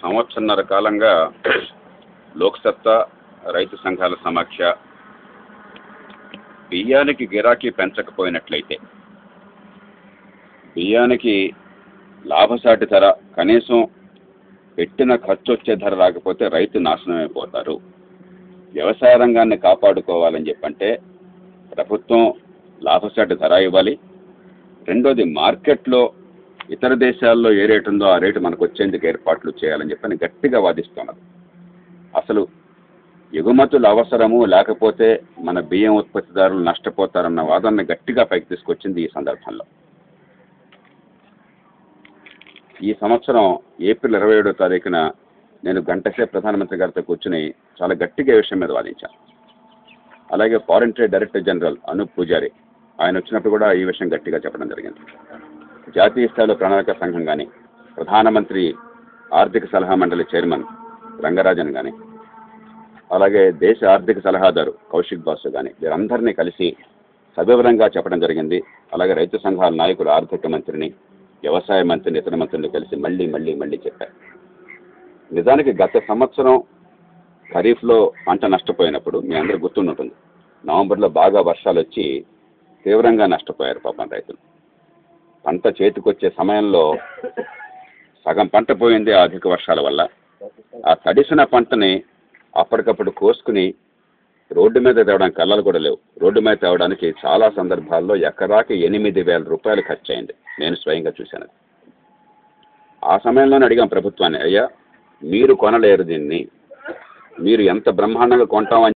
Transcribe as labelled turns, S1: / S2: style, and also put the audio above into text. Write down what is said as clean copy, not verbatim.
S1: సంవత్సరన్నర కాలంగా లోక్సత్తా రైతు సంఘాల సమాఖ్య బియ్యానికి గిరాకీ పెంచకపోయినట్లయితే, బియ్యానికి లాభసాటి ధర, కనీసం పెట్టిన ఖర్చు వచ్చే ధర రాకపోతే రైతు నాశనమైపోతారు. వ్యవసాయ రంగాన్ని కాపాడుకోవాలని చెప్పంటే ప్రభుత్వం లాభసాటి ధర ఇవ్వాలి. రెండోది, మార్కెట్లో ఇతర దేశాల్లో ఏ రేటు ఉందో ఆ రేటు మనకు వచ్చేందుకు ఏర్పాట్లు చేయాలని చెప్పని గట్టిగా వాదిస్తున్నారు. అసలు ఎగుమతులు అవసరము, లేకపోతే మన బియ్యం ఉత్పత్తిదారులు నష్టపోతారన్న వాదనని గట్టిగా పైకి తీసుకొచ్చింది ఈ సందర్భంలో. ఈ సంవత్సరం ఏప్రిల్ 27వ తారీఖున నేను గంటసేపు ప్రధానమంత్రి గారితో కూర్చుని చాలా గట్టిగా ఈ విషయం మీద వాదించాను. అలాగే foreign trade director general Anoop Pujari ఆయన వచ్చినప్పుడు కూడా ఈ విషయం గట్టిగా చెప్పడం జరిగింది. జాతీయ స్థాయిలో ప్రణాళిక సంఘం కానీ, ప్రధానమంత్రి ఆర్థిక సలహా మండలి చైర్మన్ రంగరాజన్ కానీ, అలాగే దేశ ఆర్థిక సలహాదారు కౌశిక్ బాసు కానీ, వీరందరినీ కలిసి సవివరంగా చెప్పడం జరిగింది. అలాగే రైతు సంఘాల నాయకులు, ఆర్థిక మంత్రిని, వ్యవసాయ మంత్రిని, ఇతర మంత్రులను కలిసి మళ్ళీ చెప్పారు. నిజానికి గత సంవత్సరం ఖరీఫ్లో పంట నష్టపోయినప్పుడు మీ అందరూ గుర్తుంటుంది. నవంబర్లో బాగా వర్షాలు వచ్చి తీవ్రంగా నష్టపోయారు పాపం రైతులు. పంట చేతికొచ్చే సమయంలో సగం పంట పోయింది ఆ అధిక వర్షాల వల్ల. ఆ తడిసిన పంటని అప్పటికప్పుడు కోసుకుని రోడ్డు మీద తేవడానికి కళ్ళలు కూడా లేవు. రోడ్డు మీద తేవడానికి చాలా సందర్భాల్లో ఎకరాకి 8,000 రూపాయలు ఖర్చు అయింది. నేను స్వయంగా చూశాను. ఆ సమయంలోనే అడిగాం ప్రభుత్వాన్ని, అయ్యా మీరు కొనలేరు దీన్ని, మీరు ఎంత బ్రహ్మాండంగా కొంటామని